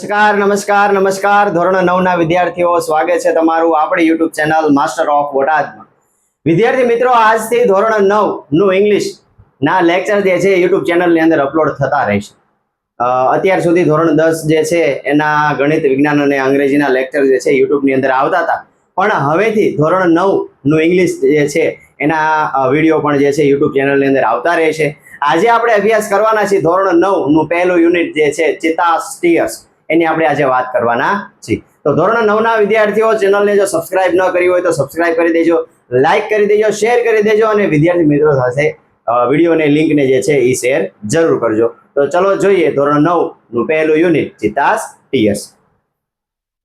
નમસ્કાર ધોરણ 9 ના વિદ્યાર્થીઓ, સ્વાગત છે તમારું આપણી YouTube ચેનલ માસ્ટર ઓફ બોટાદમાં. વિદ્યાર્થી મિત્રો, આજથી ધોરણ 9 નું ઇંગ્લિશ ના લેક્ચર જે છે YouTube ચેનલની અંદર અપલોડ થતા રહેશે. અત્યાર સુધી ધોરણ 10 જે છે એના ગણિત, વિજ્ઞાન અને અંગ્રેજીના લેક્ચર જે છે YouTube ની અંદર આવતા હતા, પણ હવેથી ધોરણ 9 નું ઇંગ્લિશ જે છે એના વિડીયો પણ જે છે YouTube ચેનલની અંદર આવતા રહેશે. આજે આપણે અભ્યાસ કરવાના છીએ ધોરણ 9 નું પહેલું યુનિટ જે છે ચિત્તાસ ટીયર્સ, એની આપણે આજે વાત કરવાના છીએ. તો ધોરણ 9 ના વિદ્યાર્થીઓ ચેનલને જો સબસ્ક્રાઇબ ન કરી હોય તો સબસ્ક્રાઇબ કરી દેજો, લાઈક કરી દેજો, શેર કરી દેજો અને વિદ્યાર્થી મિત્રો સાથે વિડીયોની લિંકને જે છે એ શેર જરૂર કરજો. તો ચલો જોઈએ ધોરણ 9 નું પહેલું યુનિટ ચિત્તાસ ટીયર્સ.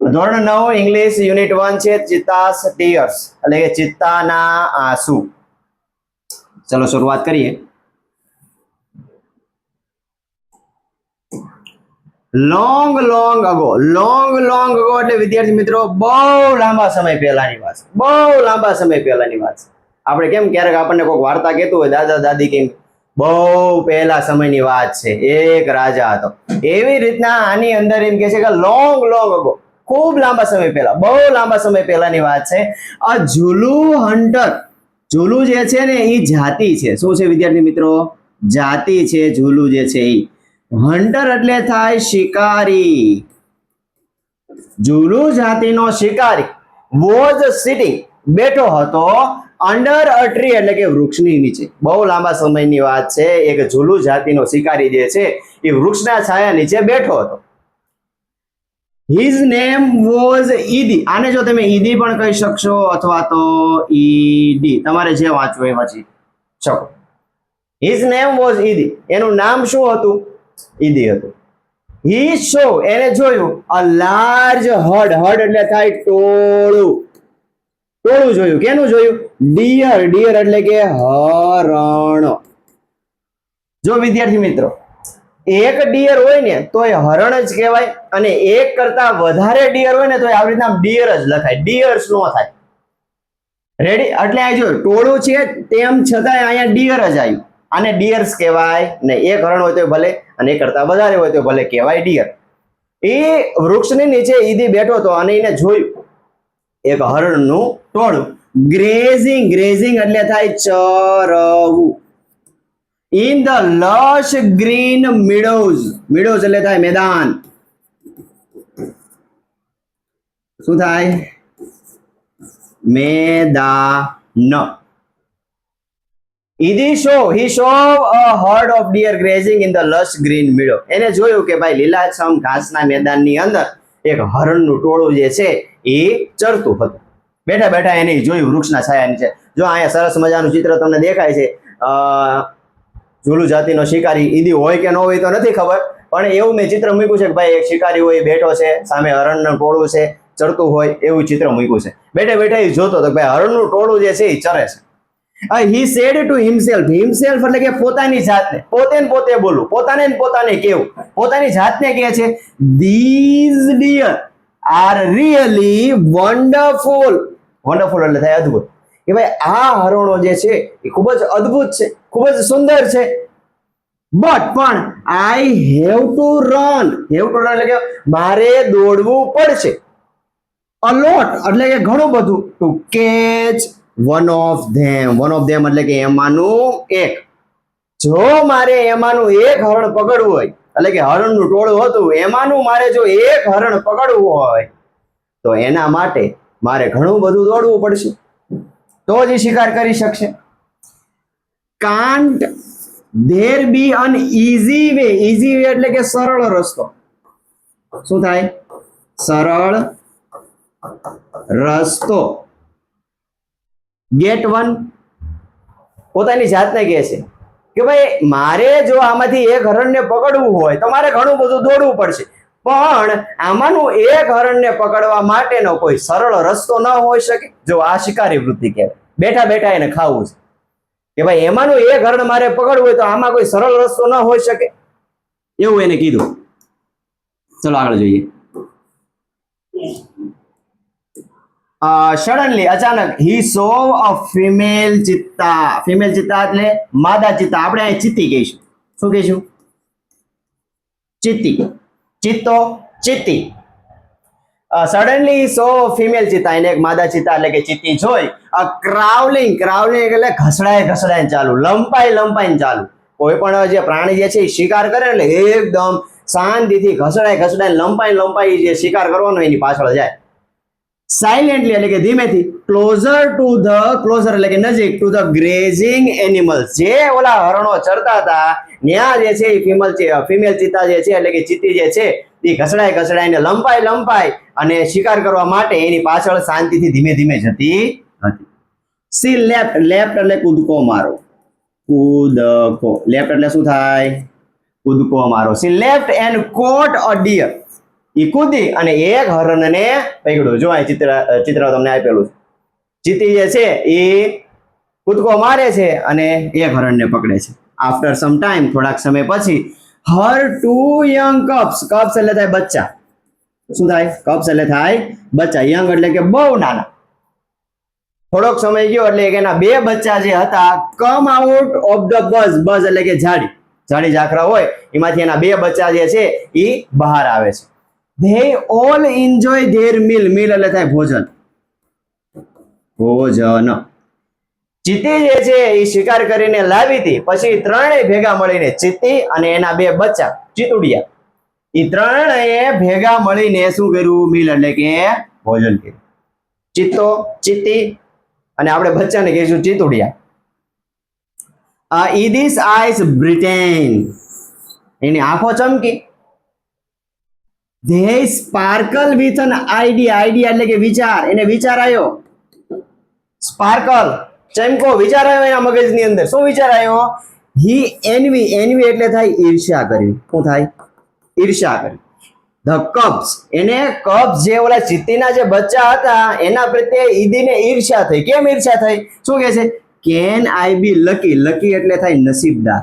ધોરણ 9 ઇંગ્લિશ યુનિટ 1 છે ચિત્તાસ ટીયર્સ, એટલે કે ચિત્તાના આંસુ. ચલો શરૂઆત કરીએ. લોંગ અગો એટલે વિદ્યાર્થી મિત્રો બહુ લાંબા સમય પહેલાની વાત, બહુ લાંબા સમય પહેલાની વાત. આપણે કેમ ક્યારેક આપણને કોઈ વાર્તા કહેતું હોય, દાદા દાદી કેમ બહુ પહેલા સમયની વાત છે, એક રાજા હતો, એવી રીતના આની અંદર એમ કે છે કે લોંગ અગો, ખૂબ લાંબા સમય પહેલા, બહુ લાંબા સમય પહેલાની વાત છે. આ ઝુલુ હન્ટર, ઝુલુ જે છે ને એ જાતિ છે. શું છે વિદ્યાર્થી મિત્રો? જાતિ છે ઝુલુ જે છે એ. હન્ટર એટલે થાય શિકારી. ઝુલુ જાતિનો શિકારી વોઝ સિટિંગ, બેઠો હતો, અંડર અ ટ્રી એટલે કે વૃક્ષની નીચે. બહુ લાંબા સમયની વાત છે. એક ઝુલુ જાતિનો શિકારી જે છે એ વૃક્ષના છાયા નીચે બેઠો હતો. His name was Idi. આને જો તમે ઈદી પણ કહી શકશો અથવા તો ઈડી, તમારે જે વાંચવું એ વાંચી શકો. હિઝ નેમ વોઝ ઈદી, એનું નામ શું હતું? ઈદી હતું. હી સો, એને જોયું, અ લાર્જ હર્ડ, હર્ડ એટલે થાય ટોળું, ટોળું જોયું. કેનું જોયું? ડિયર, ડિયર એટલે કે હરણ. જો વિદ્યાર્થી મિત્રો, એક ડિયર હોય ને તો એ હરણ જ કહેવાય, અને એક કરતા વધારે ડિયર હોય ને તો આવી રીતના ડિયર જ લખાય, ડિયર્સ નો થાય. રેડી? એટલે આ જો ટોળું છે તેમ છતાં અહીંયા ડિયર જ આવ્યું. આને ડિયર્સ કહેવાય ને. એક હરણ હોય તો ભલે અને એક કરતા વધારે હોય તો ભલે કહેવાય ડિયર. એ વૃક્ષની નીચે ઈદી બેઠો હતો અને એને જોયું એક હરણનું ટોળું. ગ્રેઝિંગ, ગ્રેઝિંગ એટલે થાય ચરવું. ઇન ધ લશ ગ્રીન મીડોઝ, મીડોઝ એટલે થાય મેદાન. શું થાય? મેદાન. He saw a herd of deer grazing in the lush green meadow. એને જોયું કે ભાઈ લીલાછમ ઘાસના મેદાનની અંદર એક હરણનું ટોળું જે છે એ ચરતું હતું. બેઠા બેઠા એને જોયું વૃક્ષના છાયા નીચે. જો અહીંયા સરસ મજાનું ચિત્ર તમને દેખાય છે. ઝુલુ જાતિનો શિકારી ઈદી હોય કે ન હોય તો નથી ખબર, પણ એવું મેં ચિત્ર મૂક્યું છે કે ભાઈ એક શિકારી હોય, બેઠો છે, સામે હરણનું ટોળું છે, ચરતું હોય, એવું ચિત્ર મૂક્યું છે. બેઠા બેઠા એ જોતો તો ભાઈ હરણનું ટોળું જે છે એ ચરે છે. He said to himself, himself એટલે કે પોતાની જાતને, પોતે બોલવું, પોતાને કેવું, પોતાની જાતને કહે છે, these deer are really wonderful. Wonderful એટલે થાય અદ્ભુત. કે ભાઈ આ હરણો જે છે એ ખૂબ જ અદ્ભુત છે, ખૂબ જ સુંદર છે. પણ I have to run. Have to run એટલે કે મારે દોડવું પડશે. A lot એટલે કે ઘણું બધું. To catch one of them એટલે કે એમાંનું એક. જો મારે એમાંનું એક હરણ પકડવું હોય, એટલે કે હરણનું ટોળું હતું, એમાંનું મારે જો એક હરણ પકડવું હોય તો એના માટે મારે ઘણું બધું દોડવું પડશે, તો જ શિકાર કરી શકશે. Can't there be an easy way? Easy way એટલે કે સરળ રસ્તો. શું થાય? સરળ રસ્તો. ગેટ વન, પોતાની જાતને કહે છે કે ભાઈ મારે જો આમાંથી એક હરણને પકડવું હોય તો મારે ઘણું બધું દોડવું પડશે, પણ આમાંનું એક હરણને પકડવા માટેનો કોઈ સરળ રસ્તો ન હોઈ શકે. જો આ શિકારી વૃત્તિ કહેવાય. બેઠા બેઠા એને ખાવું છે કે ભાઈ એમાંનું એક હરણ મારે પકડવું હોય તો આમાં કોઈ સરળ રસ્તો ન હોઈ શકે, એવું એને કીધું. ચલો આગળ જોઈએ. સડનલી, અચાનક, he saw a female ચિત્તા. ફિમેલ ચિત્તા એટલે માદા ચિત્તા. આપણે અહીં ચિત્તી કહીશું. શું કહીશું? ચિત્તી. ચિત્તો ચિત્તી. સડનલી સો ફિમેલ ચિત્તા, એને એક માદા ચિત્તા એટલે કે ચિત્તી જોઈ ક્રાઉલિંગ એટલે ઘસડાઈને ચાલુ, લંપાઈને ચાલુ. કોઈ પણ જે પ્રાણી જે છે એ શિકાર કરે એટલે એકદમ શાંતિથી ઘસડાઈને લંપાઈ જે શિકાર કરવાનો એની પાછળ જાય. સાયલેન્ટલી એટલે કે ધીમેથી, ક્લોઝર એટલે કે નજીક, ટુ ધ ગ્રેઝિંગ એનિમલ્સ, જે ઓલા હરણો ચરતા હતા ત્યાં જે છે એ ફિમેલ ચિત્તા જે છે એટલે કે ચિત્તી જે છે એ ઘસડાઈને લંપાઈ અને શિકાર કરવા માટે એની પાછળ શાંતિથી ધીમે ધીમે જતી હતી. સી લેફ્ટ એટલે કૂદકો મારો, લેફ્ટ એટલે શું થાય? કૂદકો મારો. She leapt and caught a deer, એ કૂદી અને એક હરણને પકડ્યો. જો આ ચિત્ર તમને આપેલું છે. ચિત્તી જે છે એ કૂદકો મારે છે અને એક હરણને પકડે છે. આફ્ટર સમ ટાઈમ, થોડાક સમય પછી, હર 2 યંગ કપ્સ એટલે થાય બચ્ચા. શું થાય? કપ્સ એટલે થાય બચ્ચા. યંગ એટલે કે બહુ નાના. થોડોક સમય ગયો એટલે એના 2 બચ્ચા જે હતા come out of the bush એટલે કે જાડી ઝાકરા હોય એમાંથી એના 2 બચ્ચા જે છે એ બહાર આવે છે. they all enjoy their meal એટલે થાય ભોજન. ચિત્તી જે છે એ શિકાર કરીને લાવી હતી, પછી ત્રણેય ભેગા મળીને, ચિત્તી અને એના 2 બચ્ચા ચિતુડિયા, એ ત્રણેય ભેગા મળીને શું કર્યું? મીલ એટલે કે ભોજન કર્યું. ચિત્તી અને આપણે બચ્ચાને કહીશું ચિતુડિયા. ઈદીસ આઈસ બ્રિટેન, એની આંખો ચમકી. they sparkle with an idea એટલે કે વિચાર, એને વિચાર આવ્યો. સ્પાર્કલ ચમકો, વિચાર આવ્યો એના મગજની અંદર. શું વિચાર આવ્યો? he envy એટલે થાય ઈર્ષ્યા કરવી. શું થાય? ઈર્ષ્યા કરવી. the cubs, એને કબ્સ જે ઓલા ચિત્તીના જે બચ્ચા હતા એના પ્રત્યે ઈદીને ઈર્ષ્યા થઈ. કેમ ઈર્ષ્યા થઈ? શું કહે છે? can I be lucky એટલે થાય નસીબદાર.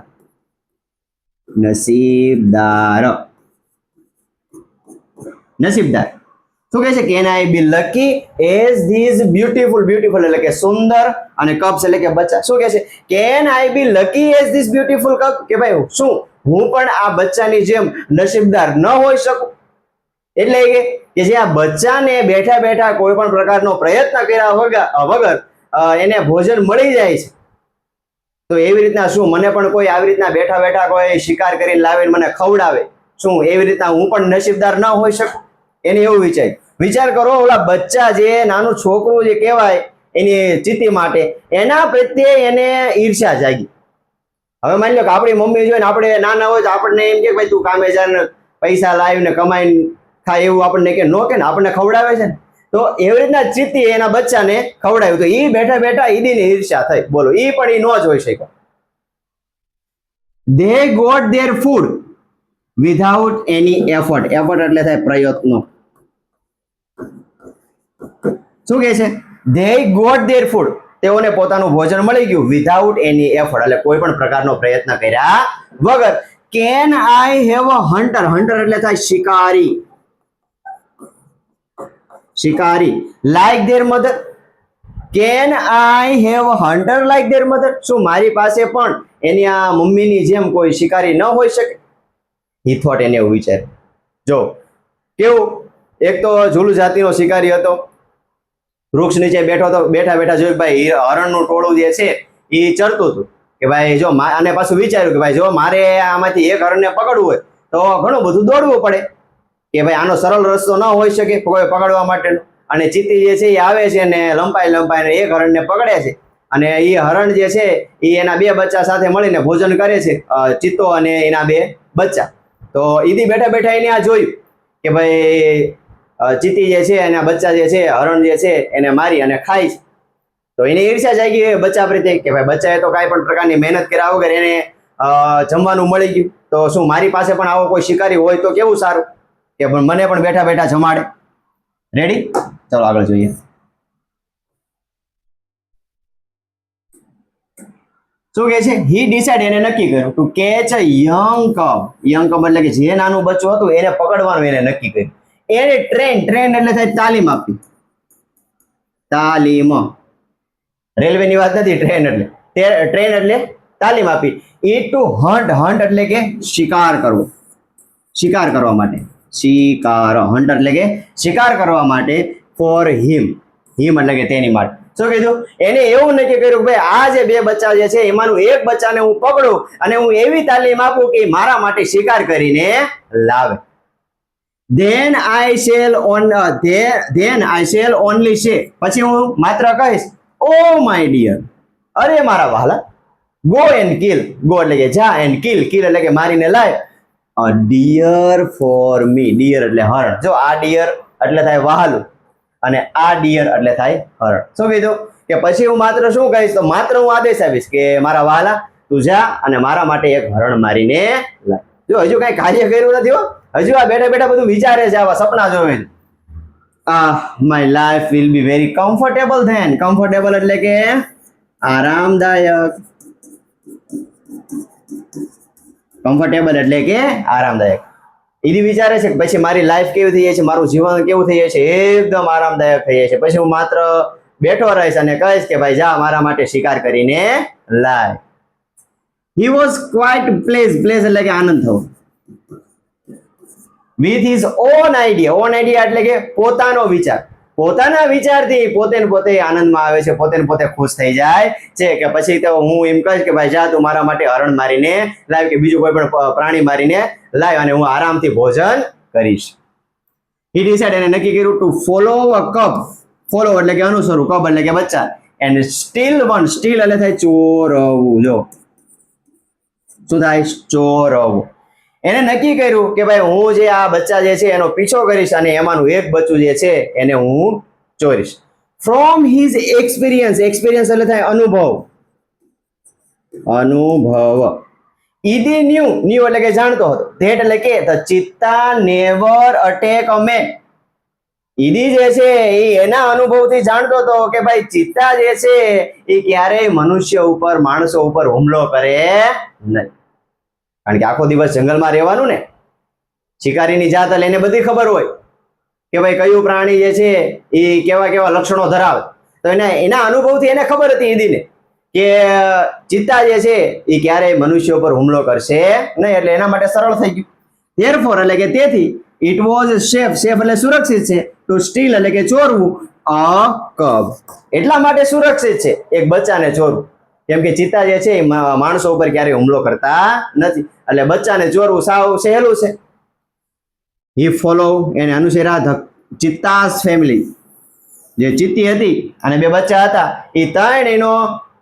શું કહે છે? can I be lucky as these beautiful એટલે કે સુંદર, અને કબ્સ એટલે કે બચ્ચા. શું કહે છે? can I be lucky as this beautiful cub, કે ભાઈ શું હું પણ આ બચ્ચાની જેમ નસીબદાર ન હોઈ શકું? એટલે કે જે આ બચ્ચાને બેઠા કોઈ પણ પ્રકારનો પ્રયત્ન કર્યા વગર એને ભોજન મળી જાય છે, તો એવી રીતના શું મને પણ કોઈ આવી રીતના બેઠા કોઈ શિકાર કરીને લાવીને મને ખવડાવે, શું એવી રીતના હું પણ નસીબદાર ન હોઈ શકું? એને એવું વિચાર કરો. ઓલા બચ્ચા જે નાનું છોકરું જે કહેવાય એની ચિત્તી માટે, એના પ્રત્યે એને ઈર્ષ્યા જાગી. હવે માની લો કે આપણી મમ્મી જોઈને આપણે નાના હોય તો આપણને એમ કે ભાઈ તું કામે જા, પૈસા લાવીને કમાઈને ખાય, એવું આપણને કે નો કે ને, આપણને ખવડાવે છે ને. તો એવી રીતના ચિત્તી એના બચ્ચાને ખવડાવ્યું, તો એ બેઠા ઈદીની ઈર્ષ્યા થઈ. બોલો, એ પણ એ ન જોઈ શક્યો. they got their food without any effort એટલે થાય પ્રયત્નો. શું કહે છે? they got their food, તેઓને પોતાનું ભોજન મળી ગયું. વિધાઉટ એની એફર્ટ એટલે કોઈ પણ પ્રકારનો પ્રયત્ન કર્યા વગર. can I have a hunter એટલે થાય શિકારી. like their mother, can I have a hunter like their mother, શું મારી પાસે પણ એની આ મમ્મીની જેમ કોઈ શિકારી ન હોઈ શકે? he thought, એને એવું વિચાર. જો કેવું, એક તો ઝૂલુ જાતિનો શિકારી હતો, વૃક્ષ નીચે બેઠા જોયું ભાઈ હરણનું ટોળું જે છે એ ચરતું હતું કે ભાઈ જો, અને પાછું વિચાર્યું કે ભાઈ જો મારે આમાંથી એક હરણને પકડવું હોય તો ઘણું બધું દોડવું પડે, કે ભાઈ આનો સરળ રસ્તો ન હોઈ શકે કોઈ પકડવા માટેનો. અને ચિત્તી જે છે એ આવે છે ને લંપાઈને એક હરણને પકડે છે, અને એ હરણ જે છે એ એના 2 બચ્ચા સાથે મળીને ભોજન કરે છે, ચિત્તો અને એના 2 બચ્ચા. તો ઈદી બેઠા એને આ જોયું કે ભાઈ ચિત્તી જે છે એના બચ્ચા જે છે, હરણ જે છે એને મારી અને ખાય છે. તો એને ઈર્ષ્યા જાગી બચ્ચા પ્રત્યે કે ભાઈ બચ્ચાએ તો કાંઈ પણ પ્રકારની મહેનત કર્યા વગર એને જમવાનું મળી ગયું, તો શું મારી પાસે પણ આવો કોઈ શિકારી હોય તો કેવું સારું, કે મને પણ બેઠા જમાડે. રેડી? ચાલો આગળ જોઈએ. શું કહે છે? he decided, એને નક્કી કર્યું to catch a young cub એટલે કે જે નાનું બચ્ચું હતું એને પકડવાનું એને નક્કી કર્યું. એને ટ્રેન એટલે થાય તાલીમ આપી. રેલવેની વાત નથી. ટ્રેન એટલે તાલીમ આપી. એ ટુ હન્ટ એટલે કે શિકાર કરવા માટે. શિકાર, હન્ટર એટલે કે શિકાર કરવા માટે, ફોર હિમ, હિમ એટલે કે તેની માટે. શું કીધું? એને એવું નક્કી કર્યું કે ભાઈ આ જે બે બચ્ચા જે છે એમાંનું એક બચ્ચાને હું પકડું અને હું એવી તાલીમ આપું કે મારા માટે શિકાર કરીને લાવે. then I shall only say, પછી હું માત્ર કહીશ, oh my dear, અરે મારા વહાલા, go and kill, go એટલે કે જા, and kill, kill એટલે કે મારીને લાય, a deer for me, deer એટલે હરણ. જો આ deer એટલે થાય વહાલું અને આ deer એટલે થાય હરણ. શું કીધું? કે પછી હું માત્ર શું કહીશ? તો માત્ર હું આદેશ આપીશ કે મારા વહાલા તું જા અને મારા માટે એક હરણ મારીને લાય. જો હજુ કઈ કાર્ય કર્યું નથી હો, હજુ આ બેઠા બેઠા બધું વિચારે છે, આવા સપના જોવે છે. my life will be very comfortable then. comfortable એટલે કે આરામદાયક, કમ્ફર્ટેબલ એટલે કે આરામદાયક. ઈદી વિચારે છે કે પછી મારી લાઈફ કેવી થઈ જાય છે, મારું જીવન કેવું થઈ જાય છે, એકદમ આરામદાયક થઈ જાય છે. પછી હું માત્ર બેઠો રહીશ અને કહીશ કે ભાઈ જા મારા માટે શિકાર કરીને લાય. he was quite pleased, pleased એટલે કે આનંદ થવો, with his own idea, own idea એટલે કે પોતાનો વિચાર, પોતાના વિચારથી પોતે ને પોતે આનંદમાં આવે છે, પોતે ને પોતે ખુશ થઈ જાય છે. કે પછી તો હું એમ કહીશ કે ભાઈ જા તું મારા માટે હરણ મારીને લાવ કે બીજું કોઈ પણ પ્રાણી મારીને લાવ અને હું આરામથી ભોજન કરીશ. he decided, એને નક્કી કર્યું, to follow a cub, follow એટલે કે અનુસરવું, cub એટલે કે બચ્ચા, and steal one, steal એટલે થાય ચોરવું. જો શું થાય? ચોરવું. એને નક્કી કર્યું કે ભાઈ હું જે આ બચ્ચા જે છે એનો પીછો કરીશ અને એમાંનું એક બચ્ચું જે છે એને હું ચોરીશ. ફ્રોમ હિઝ એક્સપિરિયન્સ, એક્સપિરિયન્સ એટલે થાય અનુભવ, અનુભવ. ઈદી ન્યુ, ન્યુ એટલે કે જાણતો હતો, ધેટ એટલે કે the cheetah never attack a man. Idi જે છે એ એના અનુભવથી જાણતો હતો કે ભાઈ ચિત્તા જે છે એ ક્યારેય મનુષ્ય ઉપર, માણસો ઉપર હુમલો કરે નહીં. કારણ કે આખો દિવસ જંગલમાં રહેવાનું ને, શિકારીની જાત એટલે એને બધી ખબર હોય કે ભાઈ કયું પ્રાણી જે છે એ કેવા કેવા લક્ષણો ધરાવે. તો એના અનુભવથી એને ખબર હતી ઈદીને કે ચિત્તા જે છે એ ક્યારેય મનુષ્ય ઉપર હુમલો કરશે નહીં, એટલે એના માટે સરળ થઈ ગયું. therefore એટલે કે તેથી, it was safe, safe એટલે સુરક્ષિત છે, to steal એટલે કે ચોરવું, a cub એટલા માટે સુરક્ષિત છે એક બચ્ચાને ચોરવું, કેમ કે ચિત્તા જે છે એ માણસો ઉપર ક્યારેય હુમલો કરતા નથી, એટલે બચ્ચાને ચોરવું સાવ સહેલું છે. he follow, એને અનુસર્યા the ચિત્તાસ ફેમિલી, જે ચિત્તી હતી અને બે બચ્ચા હતા એ ત્રણ એનો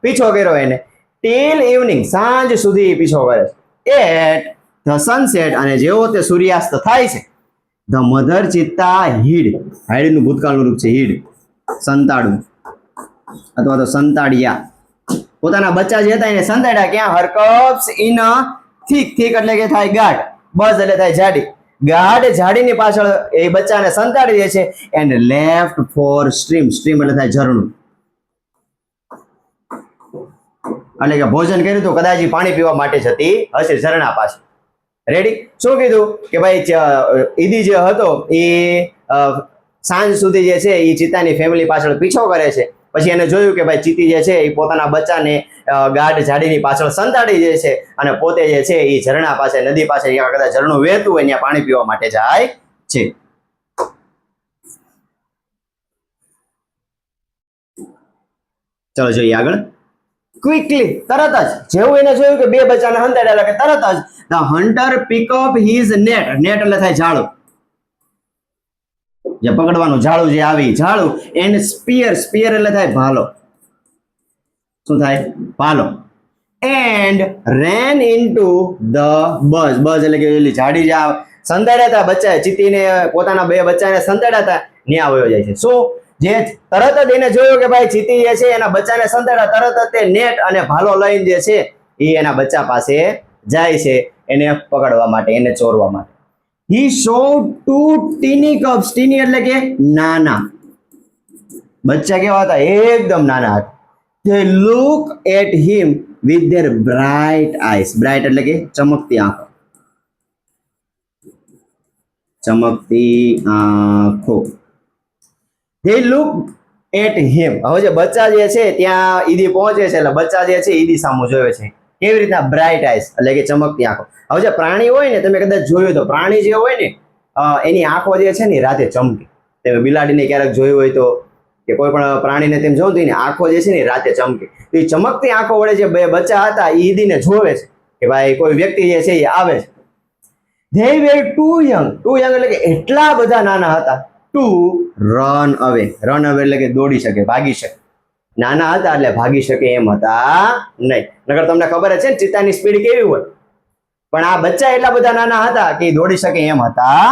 પીછો કર્યો એને, till evening, સાંજ સુધી પીછો કરે છે. at the sunset, અને જેવો તે સૂર્યાસ્ત થાય છે, the mother ચિત્તા hid, hide નું ભૂતકાળનું રૂપ છે hid, સંતાડવું અથવા તો સંતાડ્યા. પોતાના બચ્ચા જે હતા એને સંતાડ્યા ક્યાં? her cubs in a thick, thick એટલે કે થાય ગાઢ, બઝ એટલે થાય જાડી, ગાઢ જાડીની પાછળ એ બચ્ચાને સંતાડી દે છે. and left for stream, stream એટલે થાય ઝરણું, એટલે કે ભોજન કર્યું તો કદાચ પાણી પીવા માટે જતી હશે ઝરણા પાસે. રેડી? શું કીધું કે ભાઈ ઈદી જે હતો એ સાંજ સુધી જે છે એ ચિત્તાની ફેમિલી પાછળ પીછો કરે છે. પછી એને જોયું કે ભાઈ ચિત્તી જે છે એ પોતાના બચ્ચાને ગાઢ ઝાડીની પાછળ સંતાડી દે છે અને પોતે જે છે એ ઝરણા પાસે, નદી પાસે, કદાચ ઝરણું વહેતું હોય ત્યાં પાણી પીવા માટે જાય છે. ચલો જોઈએ આગળ. ક્વિકલી, તરત જ જેવું એને જોયું કે બે બચ્ચાને હંતાડ્યા કે તરત જ the hunter pick up his net, net એટલે થાય જાળું, જે પકડવાનું જાળું જે આવી જાળું, and spear, spear એટલે થાય ભાલો. શું થાય? ભાલો. and ran into the buzz, buzz એટલે કે એલી જાડી જે સંતાડ્યા હતા બચ્ચાએ, ચિત્તીને પોતાના બે બચ્ચાને સંતાડ્યા હતા ન્યા વયો જાય છે. શું? જે તરત જ એને જોયું કે ભાઈ ચિત્તી જે છે એના બચ્ચાને સંતાડ્યા, તરત જ તે નેટ અને ભાલો લઈને જે છે એ એના બચ્ચા પાસે જાય છે એને પકડવા માટે, એને ચોરવા માટે. he saw two teeny cubs, teeny એટલે કે નાના બચ્ચા, કેવા હતા? એકદમ નાના હતા. they look at him with their bright eyes, bright એટલે કે ચમકતી આંખો, ચમકતી આંખો. they look at him, હવે જે બચ્ચા જે છે ત્યાં ઈદી પહોંચે છે એટલે બચ્ચા જે છે ઈદી સામું જોવે છે. કેવી રીતના? બ્રાઇટ આઈસ એટલે કે ચમકતી આંખો. હવે જે પ્રાણી હોય ને, તમે કદાચ જોયું તો પ્રાણી જે હોય ને એની આંખો જે છે ને રાતે ચમકે. તમે બિલાડીને ક્યારેક જોયું હોય તો કે કોઈ પણ પ્રાણીને તેમ જોવું તો એની આંખો જે છે ને રાતે ચમકે. તો એ ચમકતી આંખો વડે જે બે બચ્ચા હતા એ ઈદીને જોવે છે કે ભાઈ કોઈ વ્યક્તિ જે છે એ આવે છે. They were too young એટલે કે એટલા બધા નાના હતા to run away એટલે કે દોડી શકે, ભાગી શકે. નાના હતા એટલે ભાગી શકે એમ હતા નહીં. નકર તમને ખબર છે ને ચિત્તાની સ્પીડ કેવી હોય, પણ આ બચ્ચા એટલા બધા નાના હતા કે દોડી શકે એમ હતા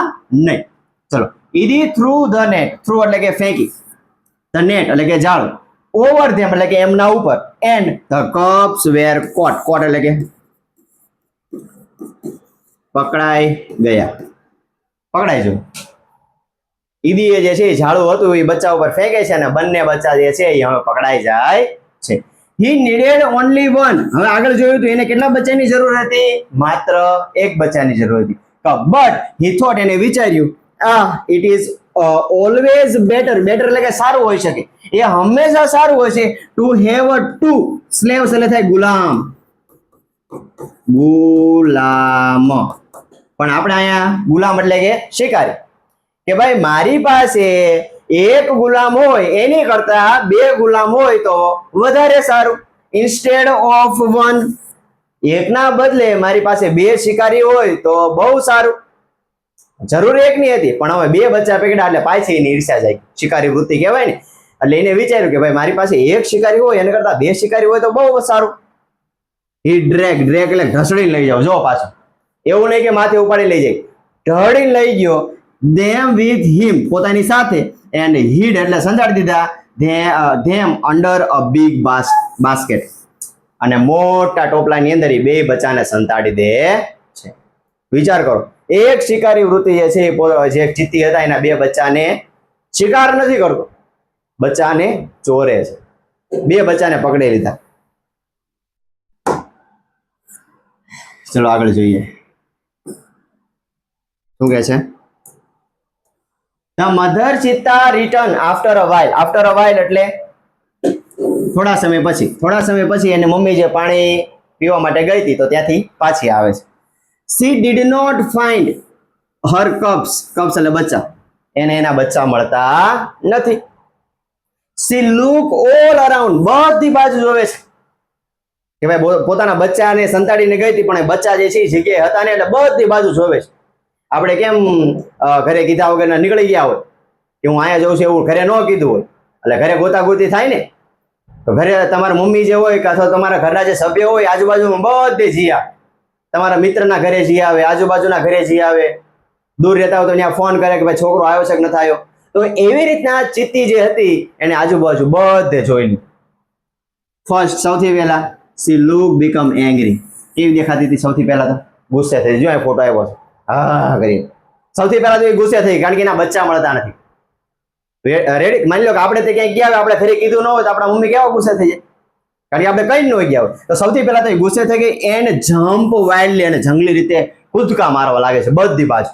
નહીં. ચલો, it threw the net, threw એટલે કે ફેંકી, ધ નેટ એટલે કે જાળ, ઓવર ધેમ એટલે કે એમના ઉપર, એન્ડ ધ કપ્સ વેર કોટ, કોટ એટલે કે પકડાઈ ગયા, પકડાઈ જો. ઈદીએ જે છે ઝાડુ હતું એ બચ્ચા ઉપર ફેંકે છે અને બંને બચ્ચા જે છે એ હવે પકડાઈ જાય છે. હી નીડેડ ઓનલી વન. હવે આગળ જોયું તો એને કેટલા બચ્ચાની જરૂર હતી? માત્ર એક બચ્ચાની જરૂર હતી. બટ હી થોટ, એને વિચાર્યું, it is always better, better એટલે કે સારું હોઈ શકે, એ હંમેશા સારું હોય છે, to have a two slaves એટલે થાય ગુલામ, ગુલામ. પણ આપણે અહીંયા ગુલામ એટલે કે શિકારી, કે ભાઈ મારી પાસે એક ગુલામ હોય એની કરતા બે ગુલામ હોય તો વધારે સારું. ઇન્સ્ટેડ ઓફ વન, એકના બદલે મારી પાસે બે શિકારી હોય તો બહુ સારું. જરૂર એકની હતી પણ હવે બે બચ્ચા પકડ્યા એટલે પાછી એની ઈર્ષ્યા જાય, શિકારી વૃત્તિ કહેવાય ને. એટલે એને વિચાર્યું કે ભાઈ મારી પાસે એક શિકારી હોય એના કરતા બે શિકારી હોય તો બહુ સારું. હી ડ્રેગ, ડ્રેગ એટલે ઢસડીને લઈ જાવ. જો પાછો એવું નહીં કે માથે ઉપાડી લઈ જાય, ઢળીને લઈ ગયો. ધેમ વિથ હિમ, પોતાની સાથે, એન્ડ હીડ એટલે સંજાડી દીધા ધેમ અંડર અ બિગ બાસ્કેટ, અને મોટા ટોપલાની અંદર બે બચ્ચાને સંતાડી દે છે. વિચાર કરો, એક શિકારી વૃત્તિ જે છે જે ચિત્તી હતા એના બે બચ્ચાને શિકાર નથી કરતો, બચ્ચાને ચોરે છે. બે બચ્ચાને પકડી લીધા. ચલો આગળ જોઈએ શું કહે છે. The mother cheetah return after a while. After a while એટલે થોડા સમય પછી. થોડા સમય પછી એને મમ્મી જે પાણી પીવા માટે ગઈ હતી તો ત્યાંથી પાછી આવે છે. She did not find her cubs. Cubs એટલે બચ્ચા. એને એના બચ્ચા મળતા નથી. She look all around. બધી બાજુ જોવે છે કે ભાઈ પોતાના બચ્ચાને સંતાડીને ગઈ હતી પણ એ બચ્ચા જે છે એ જગ્યાએ હતા ને એટલે બધી બાજુ જોવે છે. આપણે કેમ ઘરે કીધા વગર નીકળી ગયા હોય કે હું અહીંયા જઉં છું એવું ઘરે ન કીધું હોય એટલે ઘરે ગોતાગોતી થાય ને. તો ઘરે તમારા મમ્મી જે હોય કે અથવા તમારા ઘરના જે સભ્ય હોય આજુબાજુમાં બધે જી આવે. તમારા મિત્રના ઘરે જી આવે, આજુબાજુના ઘરે જી આવે, દૂર રહેતા હોય તો ત્યાં ફોન કરે કે ભાઈ છોકરો આવ્યો છે કે નથી આવ્યો. તો એવી રીતના ચિત્તી જે હતી એને આજુબાજુ બધે જોઈ લીધું. ફર્સ્ટ સૌથી પહેલા સી લુક બીકમ એંગ્રી. કેવી દેખાતી હતી સૌથી પહેલા? તો ગુસ્સે થઈ. જો આ ફોટો આવ્યો છે, હા કરી. સૌથી પહેલા તો એ ગુસ્સે થઈ કારણ કે એના બચ્ચા મળતા નથી. રેડી, માની લો કે આપણે તે ક્યાંક ગયા, આપણે ઘરે કીધું ન હોય તો આપણા મમ્મી કેવા ગુસ્સે થઈ જાય કારણ કે આપણે કઈ ન ગયા હોય. તો સૌથી પહેલા તો એ ગુસ્સે થઈ ગઈ એન્ડ જમ્પ વાઇલ્ડલી, અને જંગલી રીતે કૂદકા મારવા લાગે છે બધી બાજુ.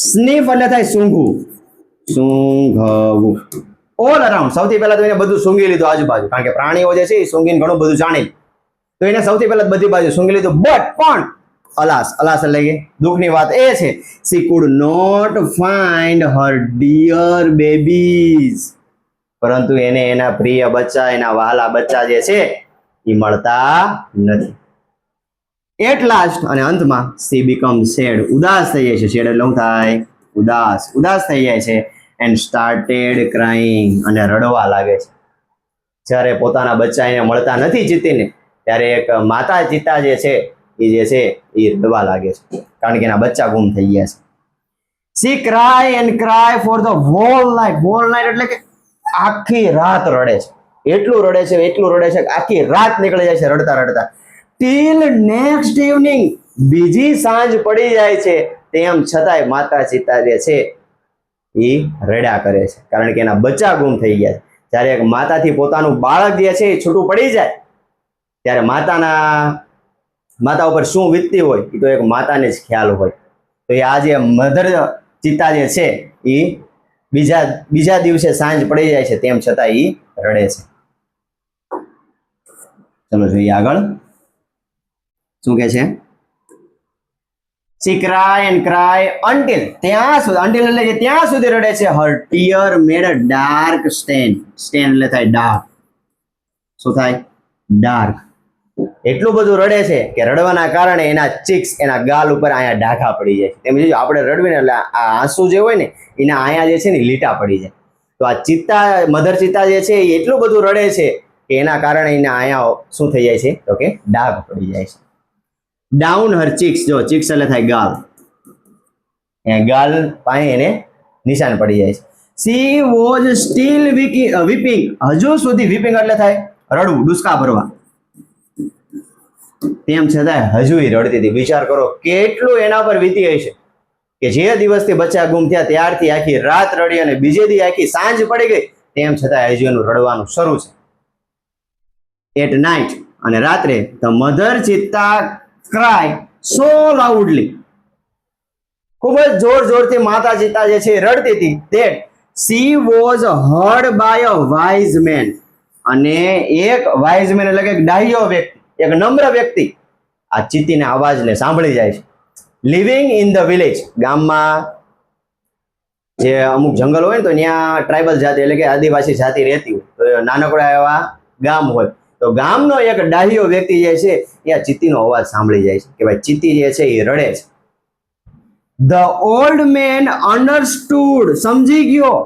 સ્નીફ એટલે થાય સૂંઘવું, સૂંઘવું. ઓલ અરાઉન્ડ, સૌથી પહેલા તો એને બધું સૂંઘી લીધું આજુબાજુ, કારણ કે પ્રાણીઓ જે છે એ સૂંઘીને ઘણું બધું જાણી. તો એને સૌથી પહેલા બધી બાજુ સૂંઘી લીધું. બટ પણ અલાસ, અલાસ એટલે કે દુઃખની વાત એ છે, she could not find her dear babies. પરંતુ એને એના પ્રિય બચ્ચા, એના વહાલા બચ્ચા જે છે એ મળતા નથી. એટ લાસ્ટ, અને અંતમાં she become sad. ઉદાસ થઈ જાય છે. sad એટલે શું થાય? ઉદાસ. ઉદાસ થઈ જાય છે. and started crying. અને રડવા લાગે છે. જ્યારે પોતાના બચ્ચા એને મળતા નથી ચિત્તીને, ત્યારે એક માતા ચિત્તા જે છે એ રડવા લાગે છે કારણ કે એના બચ્ચા ગુમ થઈ ગયા છે. She cry and cry for the whole night. whole night એટલે કે આખી રાત રડે છે. એટલું રડે છે, એટલું રડે છે કે આખી રાત નીકળી જાય છે રડતા રડતા. till next evening. બીજી સાંજ પડી જાય છે તેમ છતાંય માતા ચિત્તા જે છે એ રડ્યા કરે છે કારણ કે એના બચ્ચા ગુમ થઈ ગયા છે. જ્યારે એક માતાથી પોતાનું બાળક જે છે એ છૂટું પડી જાય ત્યારે માતા ઉપર શું વીતતી હોય એ તો એક માતાને જ ખ્યાલ હોય. તો એ આ જે મધર ચિત્તા જે છે એ બીજા દિવસે સાંજ પડી જાય છે તેમ છતાં એ રડે છે. ચલો જોઈએ આગળ શું કહે છે. She cry and cry until ત્યાં સુધી until એટલે કે ત્યાં સુધી રડે છે. Her tear made a dark stain. Stain એટલે થાય dark. શું થાય? Dark. એટલું બધું રડે છે કે રડવાના કારણે એના ચીક્સ એના ગાલ ઉપર અહીંયા ડાઘા પડી જાય. તેમ જોજો આપણે રડવીને એટલે આ આંસુ જે હોય ને એના અહીંયા જે છે ને લીટા પડી જાય. તો આ ચિત્તા મધર ચિત્તા જે છે એ એટલું બધું રડે છે કે એના કારણે એના અહીંયા શું થઈ જાય છે તો કે ડાઘ પડી જાય છે. ડાઉન હર ચીક્સ, જો ચીક્સ એટલે થાય ગાલ, ગાલ પાસે એને નિશાન પડી જાય છે. સી વોઝ સ્ટીલ વીપિંગ, હજુ સુધી વીપિંગ એટલે થાય રડવું, ડુસકા ભરવા. તેમ છતાં હજુ રડતી હતી. વિચાર કરો કેટલું એના પર વીતી હશે કે જે દિવસથી બચ્ચા ગુમ થયા ત્યારથી આખી રાત રડી અને બીજે દી આખી સાંજ પડી ગઈ તેમ છતાં હજુ એનું રડવાનું શરૂ છે. એટ નાઇટ, અને રાત્રે the mother cheetah cry so loudly, ખૂબ જ જોર જોરથી માતા ચિત્તા જે છે રડતી હતી. That she was heard by a wise man, અને એક વાઇઝ મેન એટલે કે એક ડાહ્યો વ્યક્તિ, એક નમ્ર વ્યક્તિ આ ચિત્તીના અવાજને સાંભળી જાય છે. લિવિંગ ઇન ધ વિલેજ, ગામમાં જે અમુક જંગલ હોય ને તો ત્યાં ટ્રાઇબલ જાતિ એટલે કે આદિવાસી જાતિ રહેતી હોય, તો નાનકડા એવા ગામ હોય તો ગામનો એક ડાહ્યો વ્યક્તિ જે છે એ આ ચિત્તીનો અવાજ સાંભળી જાય છે કે ભાઈ ચિત્તી જે છે એ રડે છે. ધ ઓલ્ડ મેન અન્ડરસ્ટુડ, સમજી ગયો,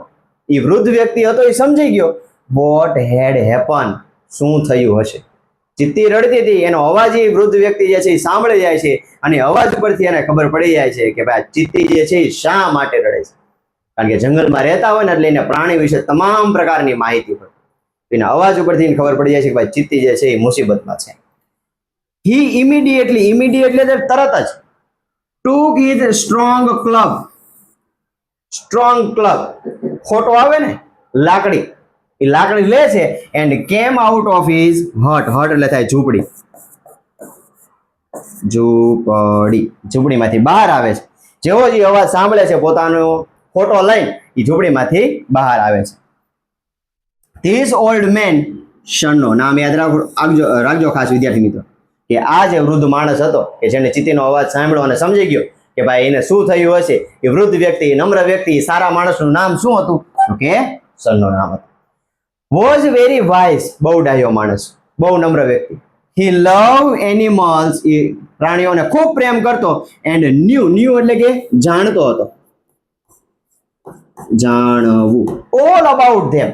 એ વૃદ્ધ વ્યક્તિ હતો એ સમજી ગયો. વોટ હેડ હેપન, શું થયું હશે. ચિત્તી રડતી હતી, એનો અવાજ એ વૃદ્ધ વ્યક્તિ જે છે એ સાંભળી જાય છે અને અવાજ ઉપરથી એને ખબર પડી જાય છે કે ભાઈ ચિત્તી જે છે એ શા માટે રડે છે. કારણ કે જંગલમાં રહેતા હોય ને એટલે એને પ્રાણી વિશે તમામ પ્રકારની માહિતી હોય. એના અવાજ ઉપરથી ખબર પડી જાય છે કે ભાઈ ચિત્તી જે છે એ મુસીબતમાં છે. હી ઇમિડિયેટલી તરત જ took his strong club, ખોટો આવે ને લાકડી, એ લાકડી લે છે and came out of his hut, એટલે થાય ઝૂંપડી, ઝૂંપડીમાંથી બહાર આવે છે. જેવો જ અવાજ સાંભળે છે પોતાનો ફોટો લઈને એ ઝૂંપડીમાંથી બહાર આવે છે. This old man, શનનો નામ યાદ રાખજો ખાસ વિદ્યાર્થી મિત્રો, કે આ જે વૃદ્ધ માણસ હતો કે જેને ચિત્તીનો અવાજ સાંભળ્યો અને સમજી ગયો કે ભાઈ એને શું થયું હશે, એ વૃદ્ધ વ્યક્તિ, નમ્ર વ્યક્તિ, સારા માણસનું નામ શું હતું તો કે શનનો નામ હતું. વોઝ વેરી વાઇઝ, બહુ ડાયો માણસ, બહુ નમ્ર વ્યક્તિ. હી લવ એનિમલ્સ, એ પ્રાણીઓને ખૂબ પ્રેમ કરતો. એન્ડ ન્યુ એટલે કે જાણતો હતો, જાણવું, ઓલ અબાઉટ ધેમ,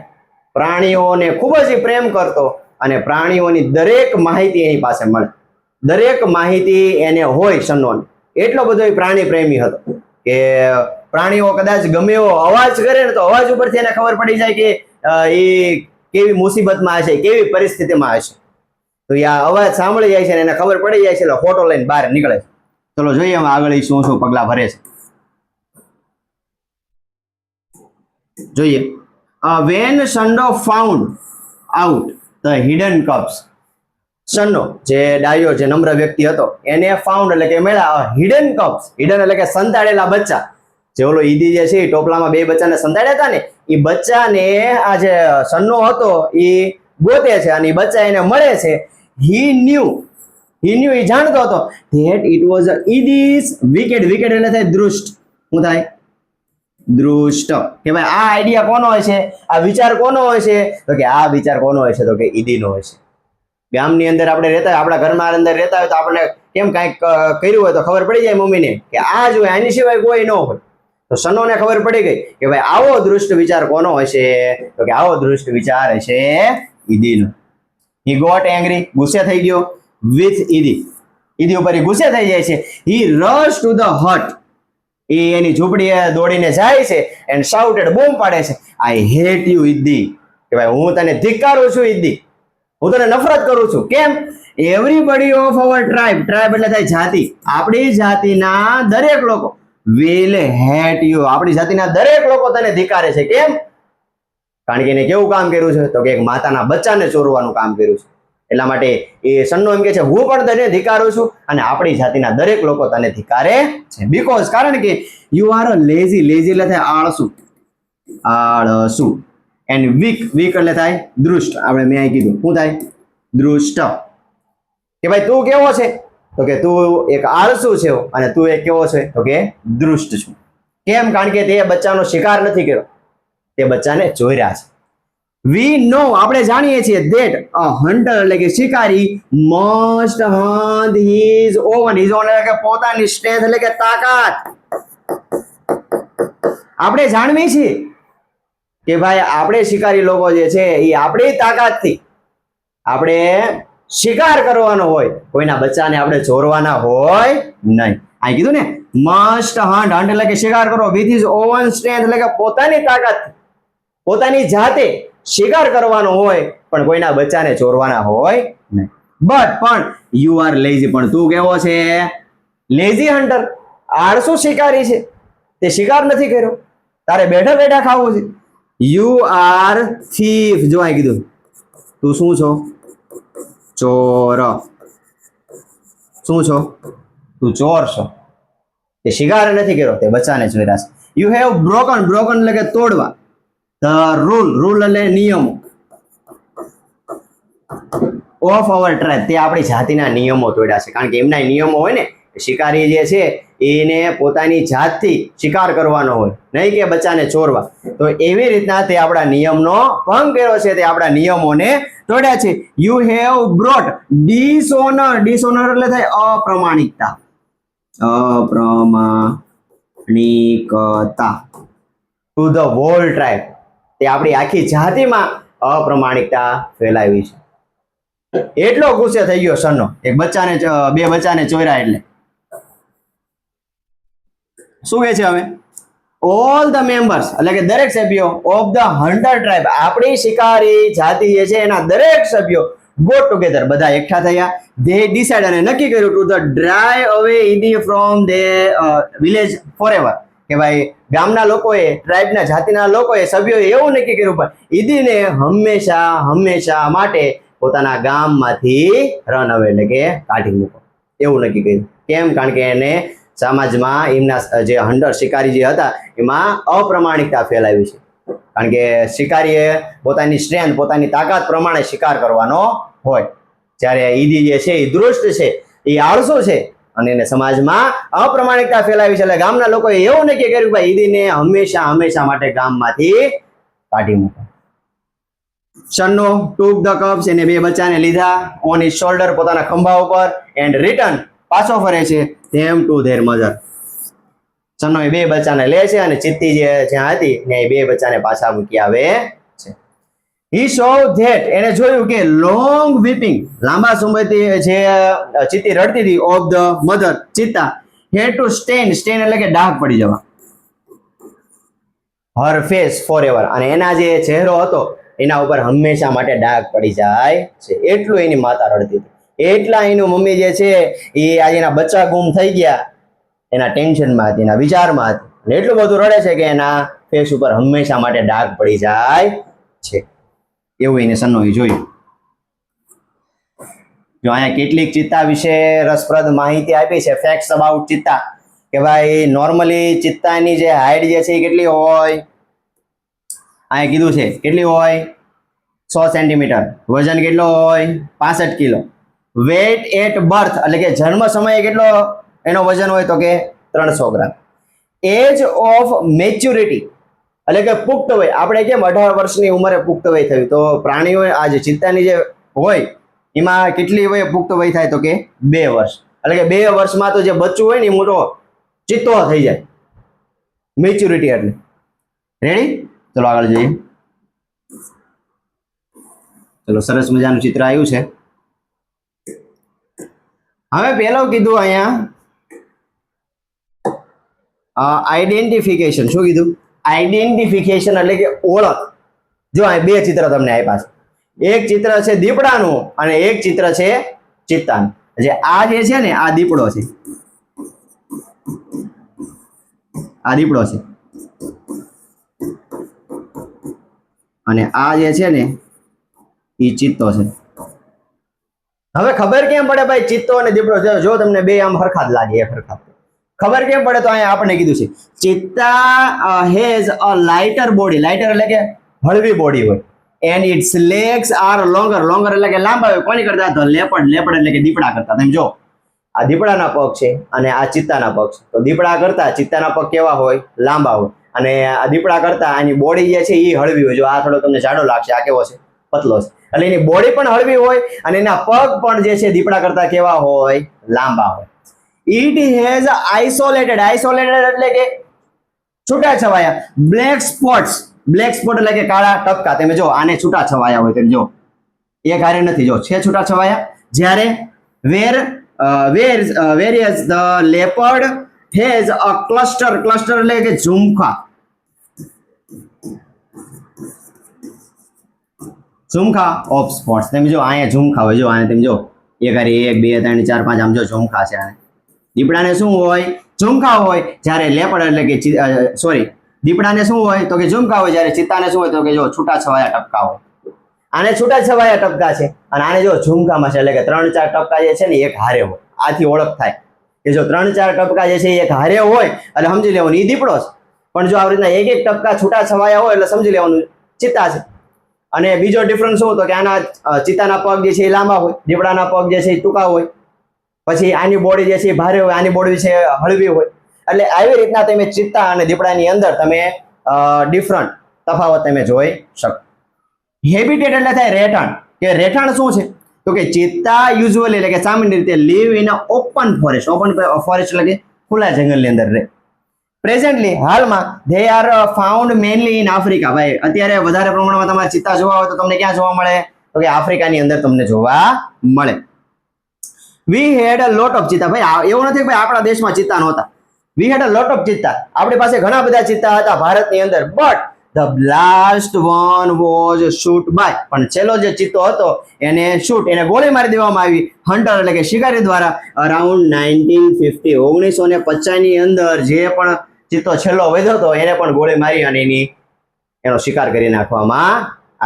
પ્રાણીઓને ખૂબ જ પ્રેમ કરતો અને પ્રાણીઓની દરેક માહિતી એની પાસે મળે, દરેક માહિતી એને હોય શનોને. એટલો બધો એ પ્રાણી પ્રેમી હતો કે પ્રાણીઓ કદાચ ગમે એવો અવાજ કરે ને તો અવાજ ઉપરથી એને ખબર પડી જાય કે એ કેવી મુસીબતમાં હશે, કેવી પરિસ્થિતિમાં હશે. તો એ આ અવાજ સાંભળી જાય છે અને એને ખબર પડી જાય છે એટલે ફોટો લઈને બહાર નીકળે છે. ચલો જોઈએ હવે આગળ શું શું પગલા ભરે છે. જોઈએ. When Sando found out the hidden cups, સન્નો જે ડાયો જે નમ્ર વ્યક્તિ હતો એને ફાઉન્ડ એટલે કે મેળા હિડન કપ્સ, હિડન એટલે કે સંતાડેલા બચ્ચા. જે ઓલો ઈદી જે છે એ ટોપલામાં બે બચ્ચાને સંતાડ્યા હતા ને, એ બચ્ચાને આ જે સન્નો હતો એ ગોતે છે અને એ બચ્ચા એને મળે છે. હી ન્યુ એ જાણતો હતો that it was Idi's wicked, એટલે થાય દૃષ્ટ. શું થાય? દૃષ્ટ. કે ભાઈ આ આઈડિયા કોનો હોય છે, આ વિચાર કોનો હોય છે તો કે આ વિચાર કોનો હોય છે તો કે ઈદીનો હોય છે. ગામની અંદર આપણે રહેતા હોય, આપણા ઘરમાં અંદર રહેતા હોય તો આપણે કેમ કાંઈક કર્યું હોય તો ખબર પડી જાય મમ્મીને કે આ જ હોય, આની સિવાય કોઈ ન હોય. તો સનોને ખબર પડી ગઈ કે ભાઈ આવો દૃષ્ટ વિચાર કોનો હશે તો કે આવો દૃષ્ટ વિચાર હશે ઈદીનો. હી ગોટ એંગ્રી, ગુસ્સે થઈ ગયો વિથ ઈદી ઉપર ગુસ્સે થઈ જાય છે. હી રશ ટુ ધ હટ, એ એની ઝૂંપડીએ દોડીને જાય છે એન્ડ શાઉટેડ, બૂમ પાડે છે, આઈ હેટ યુ ઈદી, કે ભાઈ હું તને ધિક્કારું છું ઈદી, હું તને નફરત કરું છું. કેમ? એવરીબડી ઓફ અવર ટ્રાઇબ એટલે થાય જાતિ, આપણી જાતિના દરેક લોકો વિલ હેટ યુ, આપણી જાતિના દરેક લોકો તને ધિક્કારે છે. કેમ? કારણ કે એને કેવું કામ કર્યું છે તો કે એક માતાના બચ્ચાને ચોરવાનું કામ કર્યું છે. એટલા માટે એ સન્નો એમ કે છે હું પણ તને ધિક્કારું છું અને આપણી જાતિના દરેક લોકો તને ધિક્કારે છે. બીકોઝ કારણ કે યુ આર અ લેઝી એટલે થાય આળસુ. એન્ડ વીક એટલે થાય દૃષ્ટ. આપણે મેં અહીં કીધું શું થાય? દૃષ્ટ. કે ભાઈ તું કેવો છે તો કે તું એક આળસુ છે અને તું એક કેવો છે તો કે દુષ્ટ છું. કેમ? કારણ કે તે બચ્ચાનો શિકાર નથી કર્યો, તે બચ્ચાને ચોર્યા છે. વી નો, આપણે જાણીએ છીએ that a hunter એટલે કે શિકારી must hunt his own એટલે કે પોતાની સ્ટ્રેન્થ એટલે કે તાકાત. આપણે જાણવી છીએ કે ભાઈ આપણે શિકારી લોકો જે છે એ આપણી તાકાતથી આપણે શિકાર કરવાનો હોય, કોઈના બચ્ચાને આપણે ચોરવાના હોય નહીં. આ કીધું ને મસ્ટ હન્ટ, હન્ટ એટલે કે શિકાર કરો, વિથ હિઝ ઓવન સ્ટ્રેન્થ એટલે કે પોતાની તાકાતથી પોતાની જાતે શિકાર કરવાનો હોય, પણ કોઈના બચ્ચાને ચોરવાના હોય નહીં. બટ પણ યુ આર લેઝી, પણ તું કેવો છે? લેઝી હન્ટર, આળસુ શિકારી છે, તે શિકાર નથી કર્યો, તારે બેઠા બેઠા ખાવું છે. યુ આર થીફ, જો આ કીધું તું શું છો? ચોર. શું છો? તું ચોર છો, તે શિકાર નથી કર્યો, તે બચ્ચાને ચોર્યા છે. યુ હેવ બ્રોકન, બ્રોકન એટલે કે તોડવા. ધ રૂલ, રૂલ એટલે નિયમો. ઓફ અવર ટ્રાઇબ, તે આપણી જાતિના નિયમો તોડ્યા છે. કારણ કે એમના નિયમો હોય ને, શિકારી જે છે એને પોતાની જાતથી શિકાર કરવાનો હોય, નહીં કે બચ્ચાને ચોરવા. તો એવી રીતના તે આપણા નિયમનો ભંગ કર્યો છે, તે આપણા નિયમોને તોડ્યા છે. યુ હેવ બ્રોટ ડિસઓનર, ડિસઓનર એટલે થાય અપ્રમાણિકતા, અપ્રમાણિકતા ટુ ધ હોલ ટ્રાઇબ, તે આપણી આખી જાતિમાં અપ્રમાણિકતા ફેલાવી છે. એટલો ગુસ્સે થઈ ગયો સન્નો એક બચ્ચાને, બે બચ્ચાને ચોર્યા એટલે. શું કહે છે હવે? ઓલ ધ મેમ્બર્સ એટલે કે દરેક સભ્યો ઓફ ધ હન્ટર ટ્રાઇબ, આપણી શિકારી જાતિ જે છે એના દરેક સભ્યો ગોટ ટુગેધર, બધા એકઠા થયા. ધે ડિસાઇડ, અને નક્કી કર્યું to the drive away it from the village forever, કે ભાઈ ગામના લોકોએ, ટ્રાઇબના જાતિના લોકોએ, સભ્યોએ એવું નક્કી કર્યું પણ ઈદીને હંમેશા હંમેશા માટે પોતાના ગામમાંથી રન અવે એટલે કે કાઢી મૂકો, એવું નક્કી કર્યું. કેમ? કારણ કે એને સમાજમાં એમના જે હન્ટર શિકારી જે હતા એમાં અપ્રમાણિકતા ફેલાવી છે. કારણ કે શિકારીએ પોતાની સ્ટ્રેન્થ, પોતાની તાકાત પ્રમાણે શિકાર કરવાનો હોય, જ્યારે ઈદી જે છે એ દુષ્ટ છે, એ આળસુ છે અને એને સમાજમાં અપ્રમાણિકતા ફેલાવી છે. એટલે ગામના લોકોએ એવું નક્કી કર્યું કે ભાઈ ઈદીને હંમેશા હંમેશા માટે ગામમાંથી કાઢી મૂકો. સન્નો ટૂક ધ કપ્સ, એને બે બચ્ચાને લીધા, ઓન હિઝ શોલ્ડર, પોતાના ખંભા ઉપર, એન્ડ રિટર્ન, પાછો ફરે છે, ધેમ ટુ ધેર મધર. સન્નો એ બે બચ્ચાને લે છે અને ચિત્તી જે જ્યાં હતી ને એ બે બચ્ચાને પાછા મૂકી આવે છે. હી સો ધેટ, એને જોયું કે લોંગ વીપિંગ, લાંબા સમયથી જે ચિત્તી રડતી હતી, ઓફ ધ મધર, ચિત્તા, હેડ ટુ સ્ટેન, સ્ટેન એટલે કે ડાઘ પડી જવા, હર ફેસ ફોર એવર, અને એના જે ચહેરો હતો એના ઉપર હંમેશા માટે ડાઘ પડી જાય છે. એટલું એની માતા રડતી હતી, એટલા એનું મમ્મી જે છે એ આજે એના બચ્ચા ગુમ થઈ ગયા એના ટેન્શનમાં હતી, એના વિચારમાં હતી, અને એટલું બધું રડે છે કે એના ફેસ ઉપર હંમેશા માટે ડાઘ પડી જાય છે. એવું એને સન્નોએ જોયું. જો અહીંયા કેટલીક ચિત્તા વિશે રસપ્રદ માહિતી આપી છે, ફેક્ટ્સ અબાઉટ ચિત્તા, કે ભાઈ નોર્મલી ચિત્તાની જે હાઈટ જે છે એ કેટલી હોય? અહીંયા કીધું છે કેટલી હોય? 100 સેન્ટીમીટર. વજન કેટલો હોય? 65 કિલો. વેટ એટ બર્થ એટલે કે જન્મ સમયે કેટલો એનો વજન હોય? તો કે 300 ગ્રામ. એજ ઓફ મેચ્યોરિટી એટલે કે પુખ્ત વય, આપણે કેમ 18 વર્ષની ઉંમરે પુખ્ત વય થયું, તો પ્રાણીઓ આ જે ચિત્તાની જે હોય એમાં કેટલી વય પુખ્ત વય થાય? તો કે 2 વર્ષ. એટલે કે 2 વર્ષમાં તો જે બચ્ચું હોય ને એ મોટો ચિત્તો થઈ જાય, મેચ્યોરિટી એટલે. રેડી? ચલો આગળ જઈએ. ચલો સરસ મજાનું ચિત્ર આવ્યું છે. હવે પહેલો કીધું અહીંયા આઈડેન્ટિફિકેશન. શું કીધું? આઈડેન્ટિફિકેશન એટલે કે ઓળખ. જો આ બે ચિત્ર તમને આપ્યા છે, એક ચિત્ર છે દીપડાનું અને એક ચિત્ર છે ચિત્તાનું. જે આ જે છે ને આ દીપડો છે, આ દીપડો છે, અને આ જે છે ને એ ચિત્તો છે. હવે ખબર કેમ પડે ભાઈ ચિત્તો અને દીપડો? જો તમને બે આમ હરખા જ લાગે, એક હરખા, ખબર કેમ પડે? તો અહીંયા આપણે કીધું છે cheetah has a lighter body, lighter એટલે કે હળવી બોડી હોય, and its legs are longer, longer એટલે કે લાંબા હોય. કોની કરતા? તો લેપર્ડ, લેપર્ડ એટલે કે દીપડા કરતા. તમે જો આ દીપડાના પગ છે અને આ ચિત્તાના પગ છે. તો દીપડા કરતા ચિત્તાના પગ કેવા હોય? લાંબા હોય. અને આ દીપડા કરતા આની બોડી જે છે એ હળવી હોય. જો આ થોડો તમને જાડો લાગશે, આ કેવો છે? પતલો છે. એટલે એની બોડી પણ હળવી હોય અને એના પગ પણ જે છે દીપડા કરતા કેવા હોય? લાંબા હોય. ઇટ હેઝ આઇસોલેટેડ એટલે કે છૂટા છવાયા બ્લેક સ્પોટ્સ. બ્લેક સ્પોટ એટલે કે કાળા ટપકા. તમે જો આને છૂટા છવાયા હોય, તમે જો એક હારે નથી, જો છે છૂટા છવાયા. જ્યારે whereas the leopard has a cluster એટલે કે ઝુમખા ઓફ સ્પોટ્સ. તમે જો અહીંયા ઝુમખા હોય, જો આને તમે જો એક હારે 1 2 3 4 5 આમ જો ઝુમખા છે. આને દીપડાને શું હોય? ઝુમખા હોય. જ્યારે લેપડ એટલે કે સોરી દીપડાને શું હોય? તો કે ઝુમખા હોય. જ્યારે ચિત્તાને શું હોય? તો કે જો છૂટા છવાયા ટપકા હોય. આને છૂટા છવાયા ટપકા છે અને આને જો ઝુમખામાં છે. એટલે કે 3-4 ટપકા જે છે ને એક હારે હોય. આથી ઓળખ થાય કે જો 3-4 ટપકા જે છે એક હારે હોય એટલે સમજી લેવાનું એ દીપડો છે. પણ જો આવી રીતના એક ટપકા છૂટા છવાયા હોય એટલે સમજી લેવાનું ચિત્તા છે. અને બીજો ડિફરન્સ શું? તો કે આના ચિત્તાના પગ જે છે એ લાંબા હોય, દીપડાના પગ જે છે એ ટૂંકા હોય. પછી આની બોડી જે છે એ ભારે હોય, આની બોડી છે હળવી હોય. એટલે આવી રીતના તમે ચિત્તા અને દીપડાની અંદર તમે ડિફરન્ટ તફાવત તમે જોઈ શકો. હેબિટેટ એટલે થાય રહેઠાણ. કે રહેઠાણ શું છે? તો કે ચિત્તા યુઝ્યુઅલી એટલે કે સામાન્ય રીતે live in open forest. Open forest એટલે કે ખુલ્લા જંગલની અંદર રહે. પ્રેઝન્ટલી હાલમાં they are found mainly in Africa. ભાઈ અત્યારે વધારે પ્રમાણમાં તમારે ચિત્તા જોવા હોય તો તમને ક્યાં જોવા મળે? તો કે આફ્રિકાની અંદર તમને જોવા મળે. વી હેડ અ લોટ ઓફ ચિત્તા. ભાઈ એવું નથી કે ભાઈ આપણા દેશમાં ચિત્તા નહોતા. વી હેડ અ લોટ ઓફ ચિત્તા. આપણી પાસે ઘણા બધા ચિત્તા હતા ભારતની અંદર. But the last one was shoot by. પણ છેલ્લો જે ચિત્તો હતો એને ગોળી મારી દેવામાં આવી હન્ટર એટલે કે શિકારી દ્વારા અરાઉન્ડ 1950 1950 ની અંદર જે પણ ચિત્તો છેલ્લો વધ્યો હતો એને પણ ગોળી મારી અને એનો શિકાર કરી નાખવામાં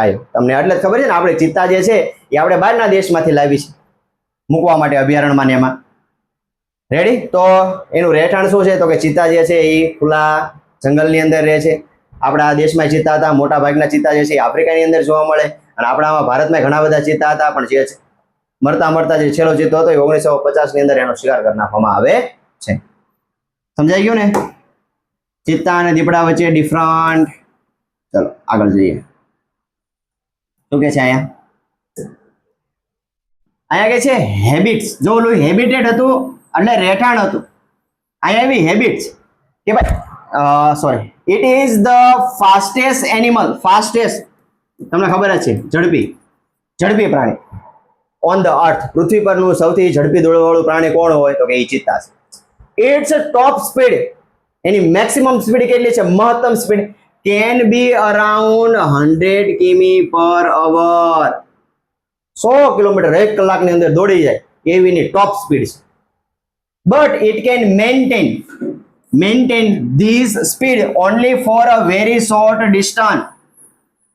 આવ્યો. તમને એટલે જ ખબર છે ને આપણે ચિત્તા જે છે એ આપણે બહારના દેશમાંથી લાવી છે મૂકવા માટે અભયારણ્યમાં ને એમાં. રેડી? તો એનું રહેઠાણ શું છે? તો કે ચિત્તા જે છે એ ખુલ્લા જંગલની અંદર રહે છે. આપણા દેશમાં ચિત્તા હતા. મોટા ભાગના ચિત્તા જે છે આફ્રિકાની અંદર જોવા મળે અને આપણામાં ભારતમાં ઘણા બધા ચિત્તા હતા. પણ જે મળતા જે છેલ્લો ચિત્તો હતો એ 1950 ની અંદર એનો શિકાર કરી નાખવામાં આવે છે. સમજાઈ ગયું ને? ચિત્તા અને દીપડા વચ્ચે ડિફરન્ટ. ચલો આગળ જઈએ. શું કે છે અહીંયા? કે છે હેબિટ્સ. જો ઓલું હેબિટેટ હતું એટલે રહેઠાણ હતું. અહીંયા એવી હેબિટ્સ કે ભાઈ sorry it is the fastest animal. Fastest તમને ખબર જ છે, ઝડપી પ્રાણી ઓન ધ અર્થ. પૃથ્વી પરનું સૌથી ઝડપી દોડવાળું પ્રાણી કોણ હોય? તો કે એ ચિત્તા છે. It's top speed. એની મેક્સિમમ સ્પીડ કેટલી છે? મહત્તમ speed can be around 100 km/h. 100 kilometre 1 કલાકની અંદર દોડી જાય એવીની ટોપ સ્પીડ છે. But it can maintain this speed only for a very short distance.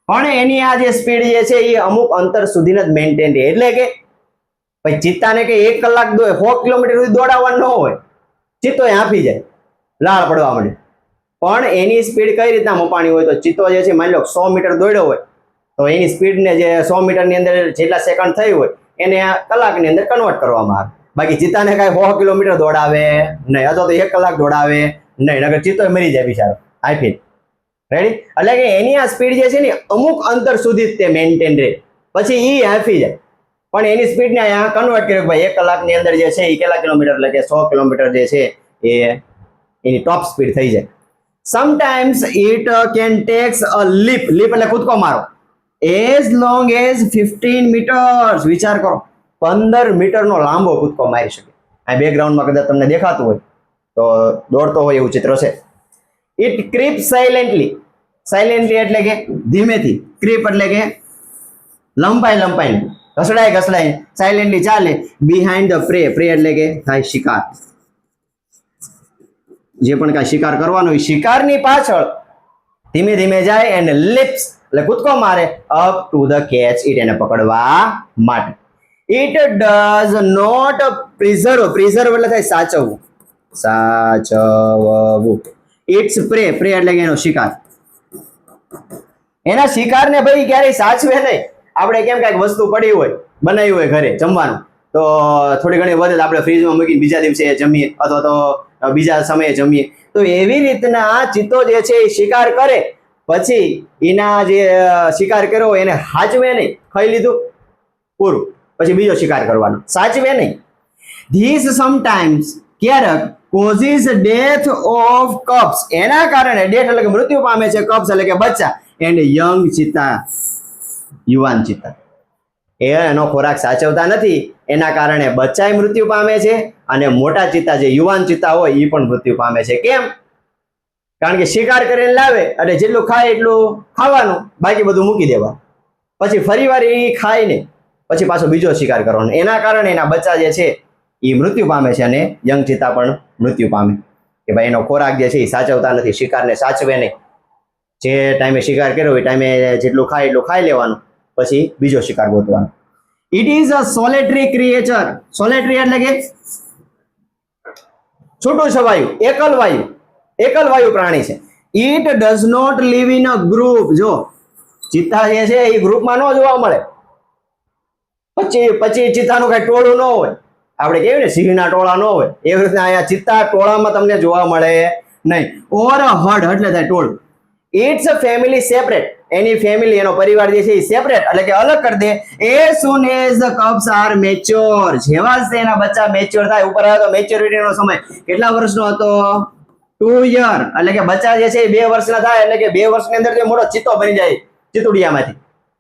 પણ એની આ જે સ્પીડ જે છે એ અમુક અંતર સુધી જ મેન્ટેન રહે. એટલે કે ભાઈ ચિત્તાને કે 1 કલાક 100 કિલોમીટર સુધી દોડાવવાનું ન હોય. ચિત્તો હાંફી જાય, લાળ પડવા માંડે. પણ એની સ્પીડ કઈ રીતના મપાણી હોય? તો ચિત્તો જે છે માની લો 100 મીટર દોડ્યો હોય તો એની સ્પીડને જે 100 મીટરની અંદર જેટલા સેકન્ડ થઈ હોય એને કલાકની અંદર કન્વર્ટ કરવામાં આવે. બાકી ચિત્તાને કાંઈ 100 કિલોમીટર દોડાવે નહીં, અથવા તો 1 કલાક દોડાવે નહીં, નકર ચિત્તો મરી જાય બિચારો હાઈફી. રેડી? એટલે કે એની આ સ્પીડ જે છે ને અમુક અંતર સુધી જ તે મેન્ટેન રહે, પછી એ હાંફી જાય. પણ એની સ્પીડને અહીંયા કન્વર્ટ કર્યું ભાઈ 1 કલાકની અંદર જે છે એ કેટલા કિલોમીટર એટલે કે 100 કિલોમીટર જે છે એ એની ટોપ સ્પીડ થઈ જાય. Sometimes it can takes a leap એટલે કૂદકો મારો as long as 15 meters. વિચાર કરો 15 મીટરનો લાંબો કૂદકો મારી શકે. આ બેકગ્રાઉન્ડમાં કદાચ તમને દેખાતું હોય તો દોડતો હોય એવું ચિત્ર છે. ઇટ ક્રીપ સાયલેન્ટલી એટલે કે ધીમેથી. ક્રીપ એટલે કે લંપાઈ ઘસડાય સાયલેન્ટલી ચાલે. બિહાઇન્ડ ધ પ્રે એટલે કે થાય શિકાર. જે પણ કાંઈ શિકાર કરવાનો હોય શિકારની પાછળ ધીમે ધીમે જાય એન્ડ લિપ્સ એટલે કૂદકો મારે up to the catch it. એને પકડવા માટે. ઇટ ડઝ નોટ પ્રિઝર્વ એટલે થાય સાચવવું. ઇટ્સ પ્રે એટલે કે એનો શિકાર. એના શિકારને ભાઈ ક્યારેય સાચવે નહીં. આપણે કેમ કાંઈક વસ્તુ પડી હોય બનાવી હોય ઘરે જમવાનું તો થોડી ઘણી વધે તો આપણે ફ્રીજમાં મૂકીને બીજા દિવસે જમીએ અથવા તો બીજા સમયે જમીએ. તો એવી રીતના ચિત્તો જે છે એ શિકાર કરે, પછી એના જે શિકાર કર્યો એને સાચવે નહીં, ખાઈ લીધું પૂરું, પછી બીજો શિકાર કરવાનો, સાચવે નહીં. ધીસ સમટાઈમ્સ ક્યારેક કોઝિસ ડેથ ઓફ કપ્સ, એના કારણે ડેથ એટલે કે મૃત્યુ પામે છે, કપ્સ એટલે કે બચ્ચા, એન્ડ યંગ ચિત્તા, યુવાન ચિત્તા. એનો ખોરાક સાચવતા નથી, એના કારણે બચ્ચાએ મૃત્યુ પામે છે અને મોટા ચિત્તા જે યુવાન ચિત્તા હોય એ પણ મૃત્યુ પામે છે. કેમ? કારણ કે શિકાર કરીને લાવે અને જેટલું ખાય એટલું ખાવાનું, બાકી બધું મૂકી દેવા, પછી ફરીવાર એ ખાય ને પછી પાછો બીજો શિકાર કરવાનો. એના કારણે એના બચ્ચા જે છે એ મૃત્યુ પામે છે અને યંગ ચિત્તા પણ મૃત્યુ પામે કે ભાઈ એનો ખોરાક જે છે એ સાચવતા નથી, શિકારને સાચવે નહીં. જે ટાઈમે શિકાર કર્યો એ ટાઈમે જેટલું ખાય એટલું ખાઈ લેવાનું, પછી બીજો શિકાર ગોતવાનો. It is a solitary creature. Solitary એટલે કે છૂટું છવાયું, એકલવાયુ પ્રાણી છે. It does not live in a group. જો ચિત્તા જે છે એ ગ્રુપમાં ન જોવા મળે, પછી ચિત્તાનું કઈ ટોળું ન હોય, આપણે કહેવાય ને સિંહના ટોળા ન હોય, એવી રીતના અહીંયા ચિત્તા ટોળામાં તમને જોવા મળે નહીં. ઓર અ હર્ડ એટલે થાય ટોળું. ઇટ્સ અ ફેમિલી સેપરેટ, એની ફેમિલી એનો પરિવાર જે છે એ સેપરેટ એટલે કે અલગ કરી દે. As soon as the cubs are mature, જેવા જ તેના બચ્ચા મેચ્યોર થાય, ઉપર આવે તો મેચ્યોરિટીનો સમય કેટલા વર્ષનો હતો? 2 યર, એટલે કે બચ્ચા જે છે એ 2 વર્ષના થાય, એટલે કે 2 વર્ષની અંદર જે મોટો ચિત્તો બની જાય ચિતુડિયામાંથી,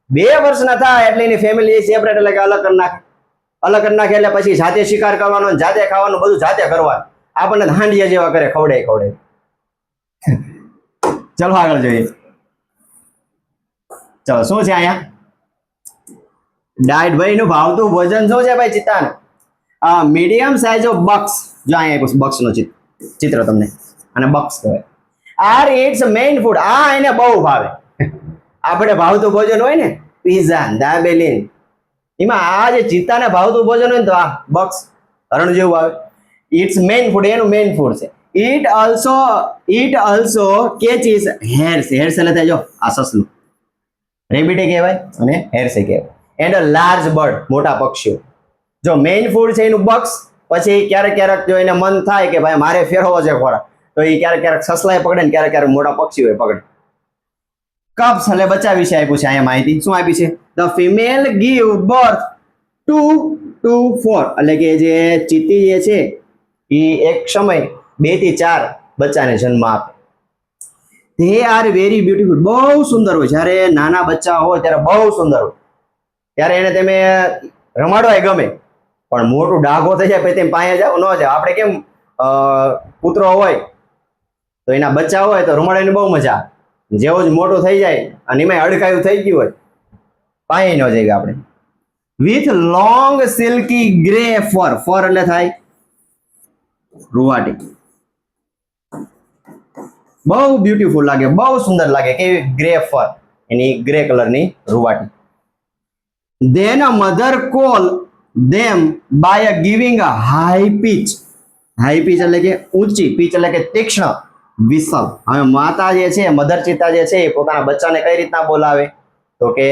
2 વર્ષના થાય એટલે એની ફેમિલી સેપરેટ એટલે કે અલગ કરી નાખે એટલે પછી જાતે શિકાર કરવાનો, જાતે ખાવાનું, બધું જાતે કરવાનું. આપણને હાંડિયા જેવા કરે, ખવડે. ચલો આગળ જોઈએ. ચલો શું છે અહીંયા? ડાયટ ભાઈ નું ભાવતું ભોજન શું છે ભાઈ ચિત્તાને? Medium size of bucks. જો અહીંયા બક્સ નું ચિત્ર તમને, અને બક્સ કહેવાય. Are its main food. આ એને બહુ ભાવે. આપણે ભાવતું ભોજન હોય ને, પીઝા, દાબેલી, એમાં આ જે ચિત્તાને ભાવતું ભોજન હોય ને તો આ બક્સ હરણ જેવું આવે. ઇટ્સ મેઇન ફૂડ, એનું મેઇન ફૂડ છે. It also catches hares. Hares એટલે થાય જો આ સસલું, રેબિટ કહેવાય અને hares કહેવાય. એન્ડ અ લાર્જ બર્ડ, મોટા પક્ષીઓ. જો મેઇન ફૂડ છે એનું બક્સ, પછી ક્યારેક જો એને મન થાય કે ભાઈ મારે ફેરવો છે ખોરાક, તો એ ક્યારેક સસલાએ પકડે ને ક્યારેક મોટા પક્ષીઓએ પકડે. કપ્સ એટલે બચ્ચા વિશે આપ્યું છે અહીંયા માહિતી. શું આપી છે? The female give birth 2 to 4, એટલે કે જે ચીતી જે છે એ એક સમય 2 થી 4 બચ્ચાને જન્મ આપે. ધે આર વેરી બ્યુટીફુલ, બહુ સુંદર હોય. જ્યારે નાના બચ્ચા હોય ત્યારે બહુ સુંદર હોય, ત્યારે એને તમે રમાડવાય ગમે, પણ મોટું ડાઘો થઈ જાય પછી તેમ પાસે જાવ ન જાવ. આપણે કેમ પુત્રો હોય તો એના બચ્ચા હોય તો રમાડવાની બહુ મજા આવે. જેવો જ મોટું થઈ જાય અને એમાં અડકાયું થઈ ગયું હોય, પાસે ન જાય આપણે. વિથ લોંગ સિલ્કી ગ્રે ફર. ફર એટલે થાય રૂવાટી. બહુ બ્યુટીફુલ લાગે, બહુ સુંદર લાગે. કેવી? ગ્રે ફર, એની ગ્રે કલરની રૂવાટી. Then a mother call them by a giving a high pitch. High pitch એટલે કે ઊંચી, pitch એટલે કે તીક્ષ્ણ વિસલ. હવે માતા જે છે, મધર ચિત્તા જે છે એ પોતાના બચ્ચાને કઈ રીતના બોલાવે? તો કે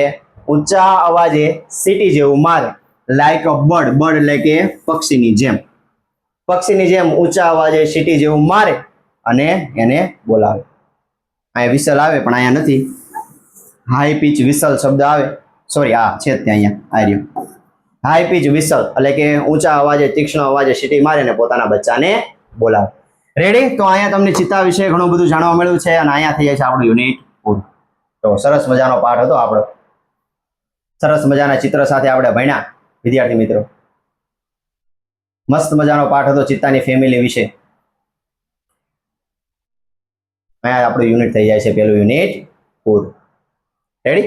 ઊંચા અવાજે સીટી જેવું મારે, લાઈક અ બર્ડ. બર્ડ એટલે કે પક્ષીની જેમ ઊંચા અવાજે સીટી જેવું મારે અને એને બોલાવે. અહીંયા વિસલ આવે પણ અહીંયા નથી. હાઈ પીચ વિસલ શબ્દ આવે, સોરી આ છે ત્યાં, અહીંયા આ રહ્યું. હાઈ પીચ વિસલ એટલે કે ઊંચા અવાજે તીક્ષ્ણ અવાજે સીટી મારે અને પોતાના બચ્ચાને બોલાવે. રેડી? તો અહીંયા તમને ચિત્તા વિશે ઘણું બધું જાણવા મળ્યું છે અને અહીંયા થઈ જાય છે આપણું યુનિટ પૂરું. તો સરસ મજાનો પાઠ હતો આપણો. સરસ મજાના ચિત્ર સાથે આપણે ભણ્યા વિદ્યાર્થી મિત્રો. મસ્ત મજાનો પાઠ હતો ચિત્તાની ફેમિલી વિશે. અહીંયા આપણું યુનિટ થઈ જાય છે પહેલું યુનિટ પૂરું. રેડી?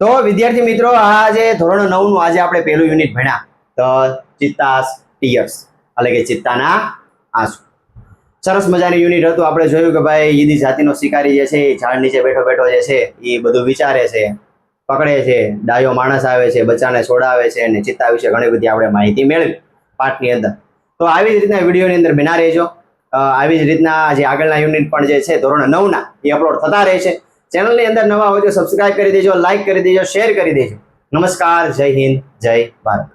તો વિદ્યાર્થી મિત્રો, આજે ધોરણ 9 નું આજે આપણે પહેલું યુનિટ ભણ્યા, તો ચિત્તાસ ટીયર્સ એટલે કે ચિત્તાના આંસુ. સરસ મજાનું યુનિટ હતું. આપણે જોયું કે ભાઈ ઈદી જાતિનો શિકારી જે છે એ ઝાડ નીચે બેઠો જે છે એ બધું વિચારે છે, પકડે છે, ડાયો માણસ આવે છે, બચ્ચાને છોડાવે છે અને ચિત્તા વિશે ઘણી બધી આપણે માહિતી મેળવી પાઠની અંદર. તો આવી જ રીતના વિડીયોની અંદર બના રહેજો. આવી જ રીતના જે આગળના યુનિટ પણ જે છે ધોરણ 9 ના એ અપલોડ થતા રહે છે. ચેનલની અંદર નવા હોય તો સબસ્ક્રાઇબ કરી દેજો, લાઈક કરી દેજો, શેર કરી દેજો. નમસ્કાર, જય હિન્દ, જય ભારત.